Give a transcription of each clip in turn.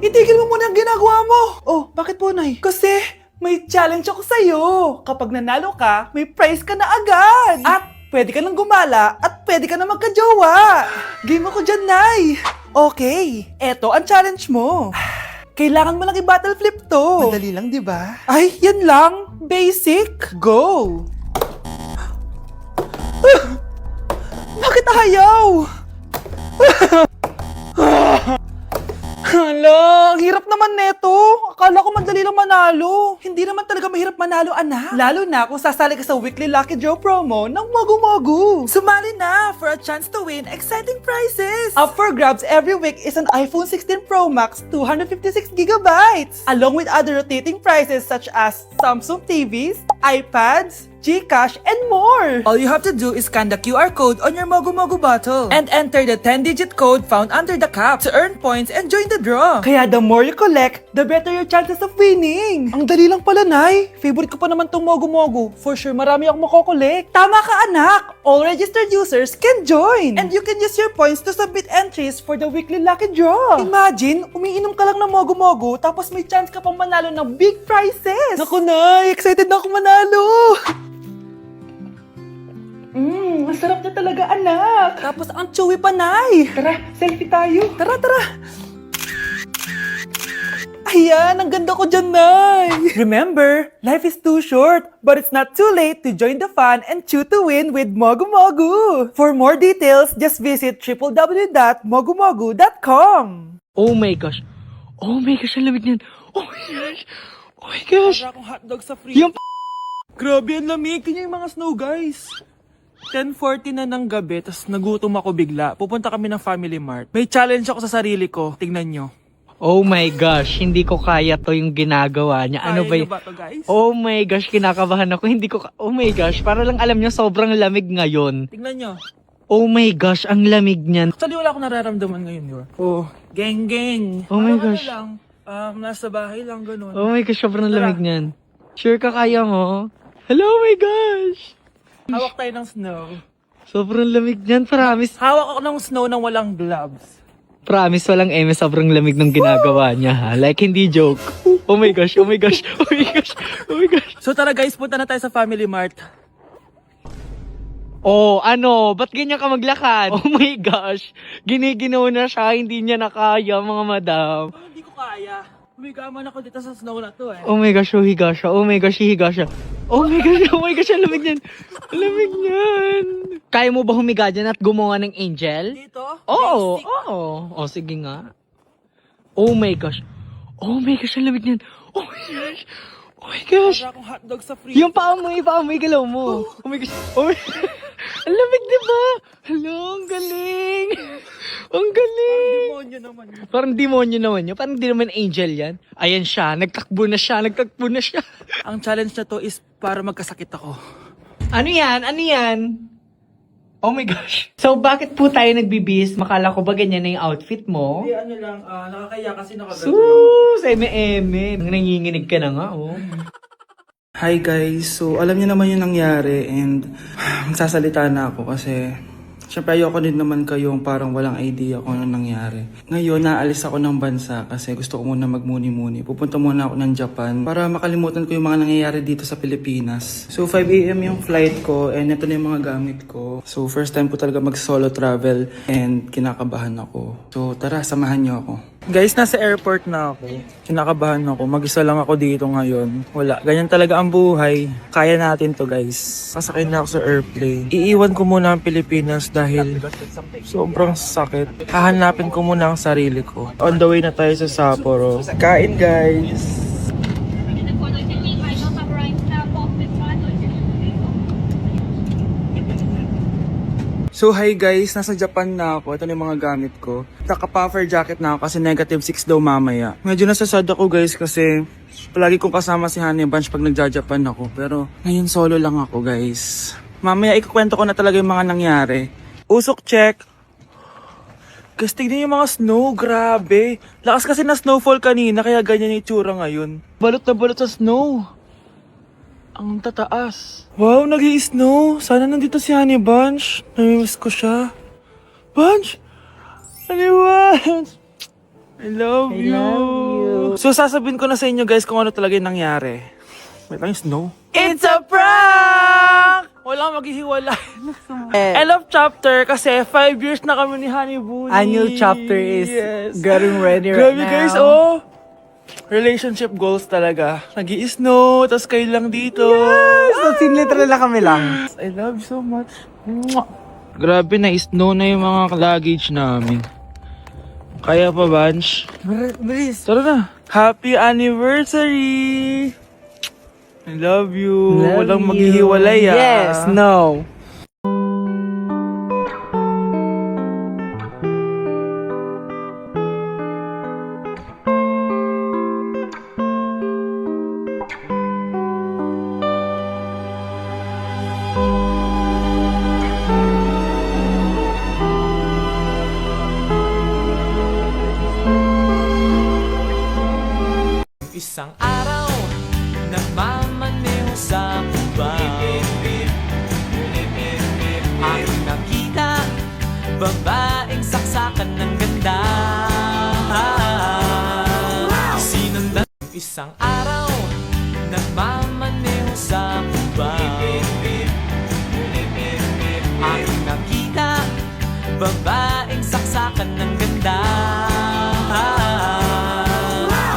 Itigil mo muna ang ginagawa mo. Oh, bakit po, Nay? Kasi may challenge ako sa'yo. Kapag nanalo ka, may prize ka na agad. At pwede ka nang gumala at pwede ka na magka-jowa. Game ako dyan, Nay. Okay, eto ang challenge mo. Kailangan mo lang i-battle flip to. Madali lang, di ba? Ay, yan lang. Basic. Go! Bakit ayaw? Hala, ang hirap naman neto. Akala ko madali lang manalo. Hindi naman talaga mahirap manalo, anak. Lalo na kung sasali ka sa weekly Lucky Draw promo ng Mogu. Sumali na for a chance to win exciting prizes. Up for grabs every week is an iPhone 16 Pro Max 256GB, along with other rotating prizes such as Samsung TVs, iPads, GCash, and more! All you have to do is scan the QR code on your Mogu bottle and enter the 10-digit code found under the cap to earn points and join the draw. Kaya the more you collect, the better your chances of winning. Ang dali lang pala, Nay. Favorite ko pa naman tong Mogu. For sure, marami akong makokolek. Tama ka, anak! All registered users can join! And you can use your points to submit entries for the weekly Lucky Draw. Imagine, umiinom ka lang ng Mogu tapos may chance ka pang manalo ng big prizes. Naku, Nay! Excited na ako manalo! Masarap na talaga, anak. Tapos ang chewy pa, Nay. Tara, selfie tayo. Tara. Ayan, ang ganda ko dyan, Nay. Remember, life is too short, but it's not too late to join the fun and chew to win with Mogu. For more details, just visit www.mogumogu.com. Oh my gosh. Oh my gosh, ang lamig niyan. Oh my gosh. Oh my gosh. Para akong hotdog sa free. Yung Grabe, ang lamig. Tingnan yung mga snow, guys. 10:40 na ng gabi, tapos nagutom ako bigla. Pupunta kami ng Family Mart. May challenge ako sa sarili ko. Tingnan nyo. Oh my gosh, hindi ko kaya to yung ginagawa niya. Ano ba Kaya yun? nyo ba to, guys? Oh my gosh, kinakabahan ako. Oh my gosh, para lang alam niyo, sobrang lamig ngayon. Tingnan nyo. Oh my gosh, ang lamig niyan. Actually, wala akong nararamdaman ngayon, yun. Oh, geng. Oh my Parang gosh. Ano lang, nasa bahay lang, ganun. Oh my gosh, sobrang Tara. lamig niyan. Sure ka kaya mo? Hello, oh my gosh. Hawak tayo ng snow. Sobrang lamig niyan, promise. Hawak ako ng snow nang walang gloves. Promise, walang eme, sobrang lamig ng ginagawa niya ha. Like, hindi joke. Oh my gosh, oh my gosh, oh my gosh, oh my gosh. So tara guys, punta na tayo sa Family Mart. Oh, ano? Ba't ganyan ka maglakad? Oh my gosh. Giniginaw na siya, hindi niya na kaya, mga madam. Oh, hindi ko kaya. Humigaman ako dito sa snow na to eh. Oh my gosh, higa siya. Oh my gosh, higa siya. Oh my gosh, ang lamig niyan. Ang lamig niyan. Kaya mo ba humiga dyan at gumawa ng angel? Dito? Oo, Basic. oo. Oh, sige nga. Oh my gosh. Oh my gosh, ang lamig niyan. Oh my gosh. Oh my gosh. Para akong hotdog sa free. Yung paamoy, galaw mo. Oh my gosh. Oh my ang lamig, diba? Hello, ang galing. Ang galing. Demonyo naman yun. Parang demonyo naman yun. Parang di naman angel yan. Ayan siya. Nagtakbo na siya. Ang challenge na to is para magkasakit ako. Ano yan? Oh my gosh. So, bakit po tayo nagbibihis? Makala ko ba ganyan na yung outfit mo? Hindi, ano lang, nakakaya kasi nakagano. Sus! Eme-eme. Nanginginig ka na nga, oh. Hi guys, so alam niyo naman yung nangyari and magsasalita na ako kasi syempre ayoko din naman kayong parang walang idea kung ano nangyari. Ngayon, naalis ako ng bansa kasi gusto ko muna magmuni-muni. Pupunta muna ako ng Japan para makalimutan ko yung mga nangyayari dito sa Pilipinas. So 5 AM yung flight ko and ito na yung mga gamit ko. So first time ko talaga mag-solo travel and kinakabahan ako. So tara, samahan niyo ako. Guys, nasa airport na ako. Kinakabahan ako. Mag-isa lang ako dito ngayon. Wala. Ganyan talaga ang buhay. Kaya natin to, guys. Sasakay na ako sa airplane. Iiwan ko muna ang Pilipinas dahil sobrang sakit. Hahanapin ko muna ang sarili ko. On the way na tayo sa Sapporo. Kain, guys! So hi guys, nasa Japan na ako. Ito na yung mga gamit ko. Naka-puffer jacket na ako kasi -6 daw mamaya. Medyo nasasad ako guys kasi palagi kong kasama si Honey Bunch pag nagja-Japan ako. Pero ngayon solo lang ako guys. Mamaya ikukwento ko na talaga yung mga nangyari. Usok check. Guys, tignan yung mga snow. Grabe. Lakas kasi na snowfall kanina kaya ganyan yung itsura ngayon. Balot na balot sa snow. Ang tataas. Wow, nag-i-snow. Sana nandito si Honey Bunch. Namimiss ko siya. Bunch! Honey Bunch! I love you. So, sasabihin ko na sa inyo guys kung ano talaga yung nangyari. Wait lang, snow. It's a prank! Walang maghihiwalay. End of chapter kasi 5 years na kami ni Honey Bunny. A new chapter is getting ready right Grabe now. guys, oh. Relationship goals talaga. Nag-i-snow, tapos kayo lang dito. So, literal na kami lang. I love you so much. Mwah! Grabe, na-snow na yung mga luggage namin. Kaya pa, Bunch? Bilis. Tara na. Happy anniversary! I love you. Walang maghihiwalay, ah. Yes, no. Isang araw, nagmamaneho sa kuba. Aking nakita, babaeng saksakan ng ganda. Sinundan isang araw, nagmamaneho sa kuba. Aking nakita, babaeng saksakan ng ganda.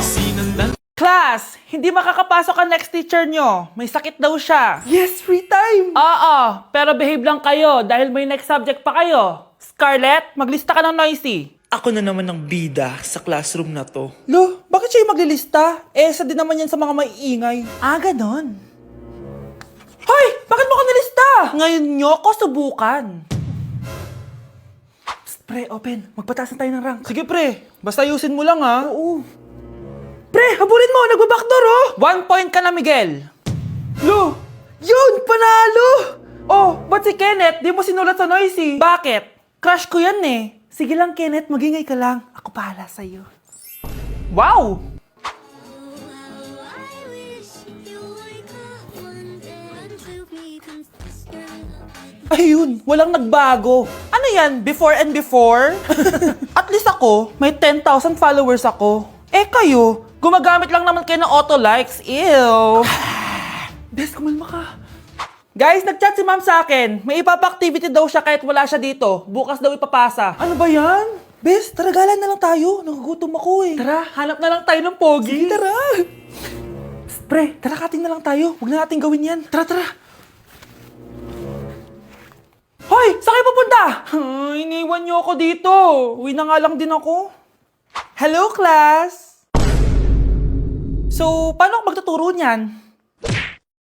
Sinundan Class, hindi makakapasok ang next teacher nyo. May sakit daw siya. Yes, free time! Oo, pero behave lang kayo dahil may next subject pa kayo. Scarlett, maglista ka ng noisy. Ako na naman ang bida sa classroom na to. Lo, bakit siya yung maglilista? Isa din naman yan sa mga maiingay. Ah, ganon. Hoy! Bakit mo ko nilista? Ngayon nyo ko subukan. Psst, pre, open. Magpataas na tayo ng rank. Sige, pre. Basta ayusin mo lang, ha? Oo. Pre, habulin mo! Nagbabackdoor, oh! 1 point ka na, Miguel. Lo! Yun! Panalo! Oh, ba't si Kenneth di mo sinulat sa noisy? Bakit? Crush ko yan, eh. Sige lang, Kenneth. Magingay ka lang. Ako pahala sa'yo. Wow! Ayun, walang nagbago. Ano yan? Before and before? At least ako, may 10,000 followers ako. Eh kayo, gumagamit lang naman kayo ng auto likes. Ew. Bes, kumalma ka. Guys, nag-chat si ma'am sa akin. May ipapa-activity daw siya kahit wala siya dito. Bukas daw ipapasa. Ano ba yan? Bes, tara galan na lang tayo. Nagugutom ako eh. Tara, hanap na lang tayo ng pogi. Sige, tara. Psst, pre, tara kating na lang tayo. Huwag na natin gawin yan. Tara, tara. Hoy! Saan kayo pupunta? Iniwan niyo ako dito. Uwi na nga lang din ako. Hello, class! So, paano ako magtuturo niyan?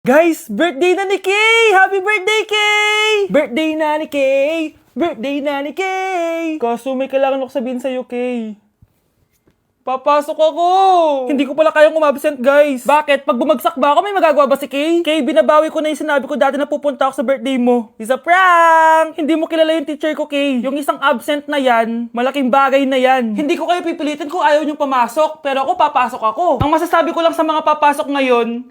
Guys, birthday na ni Kay! Happy birthday, Kay! Birthday na ni Kay! Birthday na ni Kay! Kaso may kailangan ako sabihin sa'yo, Kay. Papasok ako! Hindi ko pala kayang umabsent, guys. Bakit? Pag bumagsak ba ako, may magagawa ba si Kay? Kay, binabawi ko na yung sinabi ko dati na pupunta ako sa birthday mo. It's a prank! Hindi mo kilala yung teacher ko, Kay. Yung isang absent na yan, malaking bagay na yan. Hindi ko kayo pipilitin kung ayaw niyong pumasok, pero ako papasok ako. Ang masasabi ko lang sa mga papasok ngayon,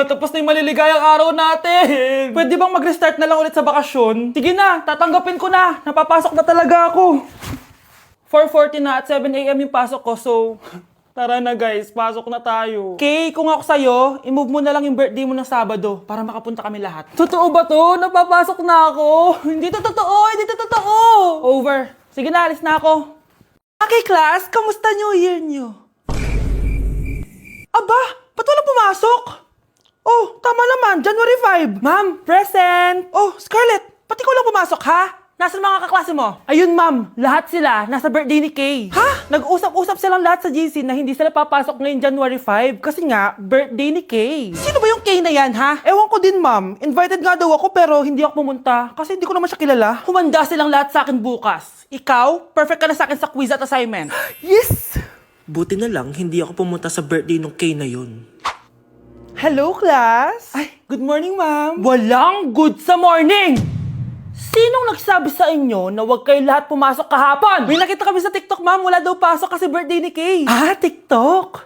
tapos na yung maliligayang araw natin. Pwede bang mag-restart na lang ulit sa bakasyon? Sige na, tatanggapin ko na. Napapasok na talaga ako. 4:40 na at 7 a.m. yung pasok ko, so tara na guys, pasok na tayo. Kay, kung ako sa'yo, i-move mo na lang yung birthday mo ng Sabado para makapunta kami lahat. Totoo ba to? Napapasok na ako? Hindi to totoo, hindi to totoo. Over. Sige na, alis na ako. Okay class, kamusta New Year nyo? Aba, ba't walang pumasok? Oh, tama naman, January 5. Ma'am, present. Oh, Scarlett, pati ko lang pumasok ha? Nasaan mga kaklase mo? Ayun ma'am, lahat sila nasa birthday ni Kay. Ha? Nag-usap-usap silang lahat sa GC na hindi sila papasok ngayong January 5 kasi nga, birthday ni Kay. Sino ba yung Kay na yan ha? Ewan ko din ma'am, invited nga daw ako pero hindi ako pumunta kasi hindi ko naman siya kilala. Humanda silang lahat sa akin bukas. Ikaw, perfect ka na sa akin sa quiz at assignment. Yes! Buti na lang, hindi ako pumunta sa birthday nung Kay na yun. Hello class? Ay, good morning ma'am. Walang good sa morning! Sinong nagsabi sa inyo na huwag kayo lahat pumasok kahapon? May nakita kami sa TikTok, ma'am. Wala daw pasok kasi birthday ni Kay. Ah, TikTok?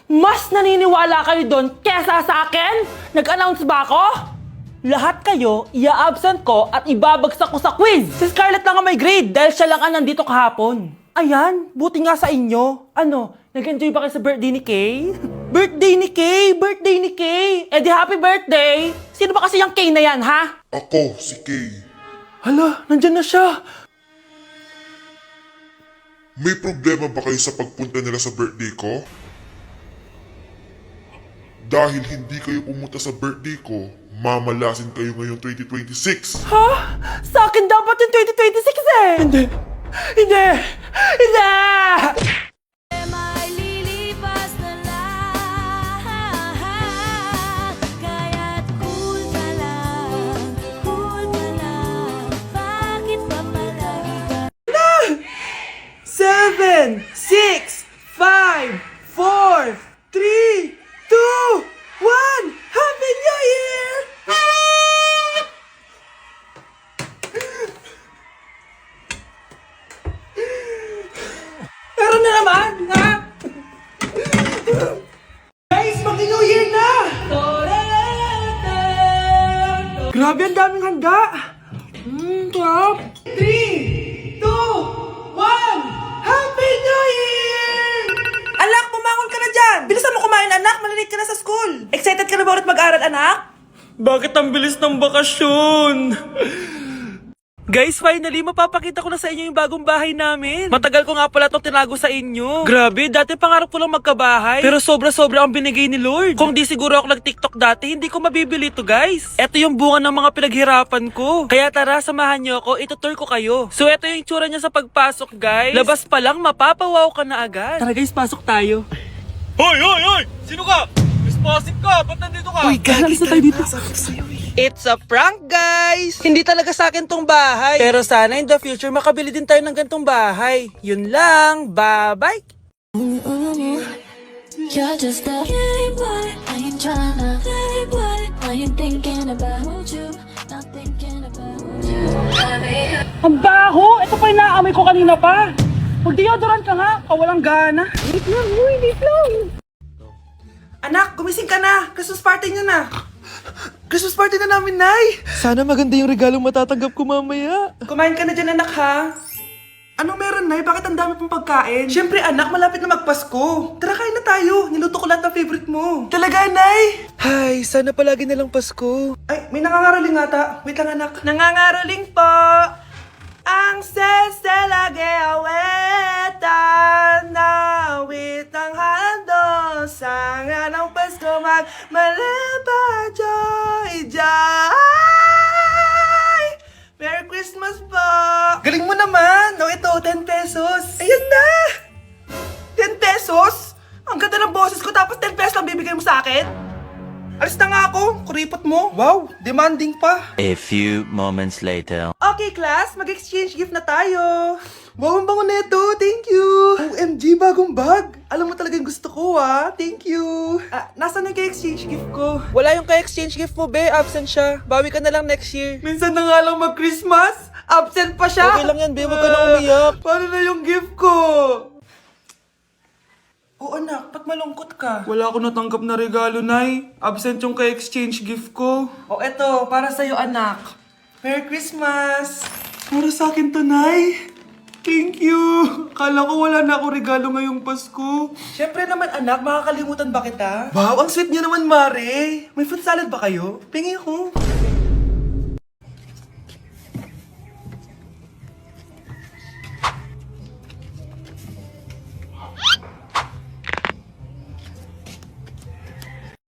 Mas naniniwala kayo doon kesa sa akin? Nag-announce ba ako? Lahat kayo, ia-absent ko at ibabagsak ko sa quiz. Si Scarlett lang ang may grade dahil siya lang ang nandito kahapon. Ayan, buti nga sa inyo. Ano, nag-enjoy ba kayo sa birthday ni Kay? Birthday ni Kay! Birthday ni Kay! Eh di happy birthday! Sino ba kasi yung Kay na yan, ha? Ako, si Kay. Hala, nandyan na siya. May problema ba kayo sa pagpunta nila sa birthday ko? Dahil hindi kayo pumunta sa birthday ko, mamalasin kayo ngayong 2026. Ha? Sa akin dapat yung 2026 eh! Hindi! Hindi! Hindi! May lilipas na lahat, kaya't cool ka lang, bakit ba palagi ka 7, 6, 5, 4, 3, 2, 1! Happy New Year! Meron na naman, ha? Guys, mag-New Year na! Grabe, ang daming handa! Sarap! 3, 2, 1! Happy New Year! Anak, bumangon ka na dyan! Bilisan mo kumain, anak! Malilate ka na sa school! Excited ka na ba ulit mag-aral, anak? Bakit ang bilis ng bakasyon? Guys, finally, mapapakita ko na sa inyo yung bagong bahay namin. Matagal ko nga pala itong tinago sa inyo. Grabe, dati pangarap ko lang magkabahay. Pero sobra-sobra ang binigay ni Lord. Kung di siguro ako nag-TikTok dati, hindi ko mabibili ito, guys. Ito yung bunga ng mga pinaghirapan ko. Kaya tara, samahan nyo ako, itutur ko kayo. So, ito yung itsura niya sa pagpasok, guys. Labas pa lang, mapapawaw ka na agad. Tara guys, pasok tayo. Hoy, hoy, hoy! Sino ka? Responsive ka! Ba't nandito ka? Uy, guys, tayo dito. It's a prank, guys! Hindi talaga sa akin tong bahay. Pero sana in the future, makabili din tayo ng gantong bahay. Yun lang. Bye-bye! You're just a kitty boy, I ain't tryna play boy. I ain't thinking about you, not thinking about you. Ang baho! Ito pa yung naamoy ko kanina pa. Mag-deodorant ka nga, kawalang gana. Wait lang. Anak, gumising ka na. Christmas party niyo na. Christmas party na namin, Nay! Sana maganda yung regalong matatanggap ko mamaya. Kumain ka na dyan, anak, ha? Anong meron, Nay? Bakit ang dami pong pagkain? Siyempre, anak, malapit na magpasko. Tara, kain na tayo. Niluto ko lahat ng favorite mo. Talaga, Nay? Hay, sana palagi na lang Pasko. Ay, may nangangaraling ata. Wait lang, anak. Nangangaraling po. Ang seselage awetan na witang hando sa nga ng Pasko magmalaba joy joy. Merry Christmas po! Galing mo naman. No, ito, 10 pesos. Ayan na! 10 pesos? Ang ganda ng boses ko tapos 10 pesos lang bibigay mo sa akin? Alis na nga ako. Kuripot mo. Wow, demanding pa. A few moments later. Okay class, mag-exchange gift na tayo. Wow, ang bango neto. Thank you. OMG, bagong bag. Alam mo talaga yung gusto ko, ah. Thank you. Nasaan yung exchange gift ko? Wala yung ka-exchange gift mo, be. Absent siya. Bawi ka na lang next year. Minsan na nga lang mag-Christmas, absent pa siya. Okay lang yan, be. Huwag ka na umiyak. Paano na yung gift ko? Oo, anak. Ba't malungkot ka? Wala ako natanggap na regalo, Nay. Absent yung ka-exchange gift ko. O eto, para sa'yo anak. Merry Christmas! Para sa akin to, Nay. Thank you. Akala ko wala na ako regalo ngayong Pasko. Siyempre naman anak, makakalimutan ba kita? Wow, ang sweet niyo naman, Mare. May fruit salad ba kayo? Pingi ko.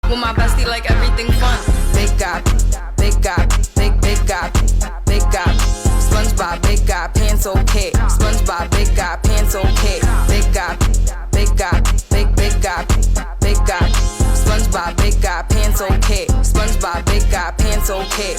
With my bestie, like everything fun. Big guy, big guy, big guy, big guy. SpongeBob, big guy, pants okay. SpongeBob, big guy, pants okay. Big guy, big guy, big guy, big guy. SpongeBob, big guy, pants okay. SpongeBob, big guy, pants okay.